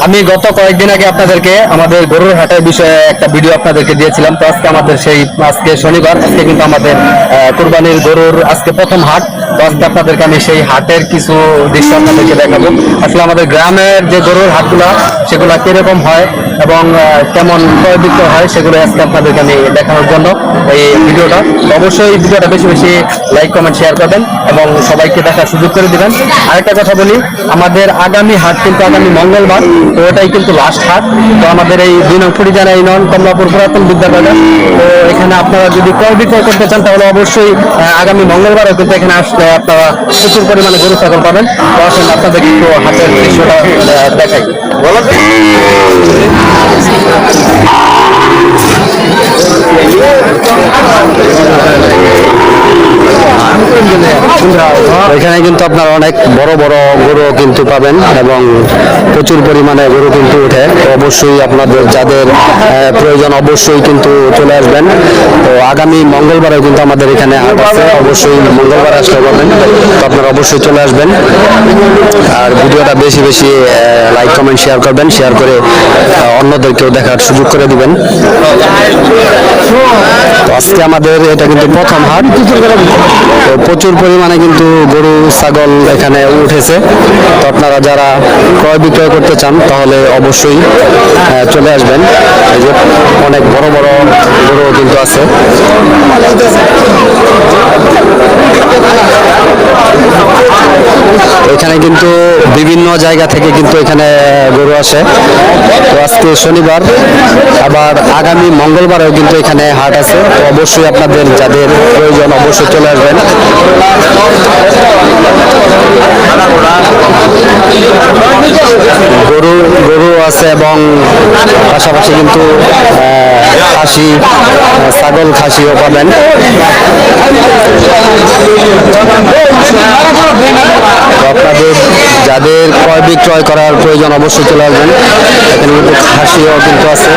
আমি গত কয়েকদিন আগে আপনাদেরকে আমাদের গরুর হাটের বিষয়ে একটা ভিডিও আপনাদেরকে দিয়েছিলাম। তো আজকে শনিবার, আজকে কিন্তু আমাদের কুরবানির গরুর আজকে প্রথম হাট। তো আজকে আপনাদেরকে আমি সেই হাটের কিছু দৃশ্য আপনাদেরকে দেখাবো। আসলে আমাদের গ্রামের যে গরুর হাটগুলা সেগুলা কিরকম হয় এবং কেমন ক্রয় বিক্রয় হয় সেগুলো আজকে আপনাদেরকে আমি দেখানোর জন্য এই ভিডিওটা। অবশ্যই এই ভিডিওটা বেশি বেশি লাইক কমেন্ট শেয়ার করবেন এবং সবাইকে দেখার সুযোগ করে দিবেন। আরেকটা কথা বলি, আমাদের আগামী হাট কিন্তু আগামী মঙ্গলবার, তো ওটাই কিন্তু লাস্ট হাট। তো আমাদের এই 2 নং ফুটিজানা ইউনিয়ন কমলাপুর পুরাতন বিদ্যাবাজার। তো এখানে আপনারা যদি ক্রয় বিক্রয় করতে চান তাহলে অবশ্যই আগামী মঙ্গলবারও কিন্তু এখানে আসলে আপনারা প্রচুর পরিমাণে গরু ছাগল পাবেন। তো আসেন আপনাদেরকে একটু হাটের দৃশ্যটা দেখাই। এখানে কিন্তু আপনারা অনেক বড় বড় গরু কিন্তু পাবেন এবং প্রচুর পরিমাণে গরু কিন্তু উঠে। তো অবশ্যই আপনাদের যাদের প্রয়োজন অবশ্যই কিন্তু চলে আসবেন। তো আগামী মঙ্গলবারেও কিন্তু আমাদের এখানে হাট আছে, অবশ্যই মঙ্গলবার আসলে পাবেন। তো আপনারা অবশ্যই চলে আসবেন আর ভিডিওটা বেশি বেশি লাইক কমেন্ট শেয়ার করবেন, শেয়ার করে অন্যদেরকেও দেখার সুযোগ করে দিবেন। তো আজকে আমাদের এটা কিন্তু প্রথম হাট। তো প্রচুর পরিমাণে কিন্তু গরু ছাগল এখানে উঠেছে। তো আপনারা যারা ক্রয় বিক্রয় করতে চান তাহলে অবশ্যই চলে আসবেন। এই যে অনেক বড় বড় গরু কিন্তু আছে। এখানে কিন্তু বিভিন্ন জায়গা থেকে কিন্তু এখানে গরু আসে। তো আজকে শনিবার, আবার আগামী মঙ্গলবারেও কিন্তু এখানে হাট আছে। তো অবশ্যই আপনাদের যাদের প্রয়োজন অবশ্যই চলে আসবেন। গরু আছে এবং পাশাপাশি কিন্তু খাসি, ছাগল খাসিও পাবেন। আপনাদের যাদের ক্রয় বিক্রয় করার প্রয়োজন অবশ্যই চলে আসবেন। এখানে কিন্তু খাসিও কিন্তু আছে।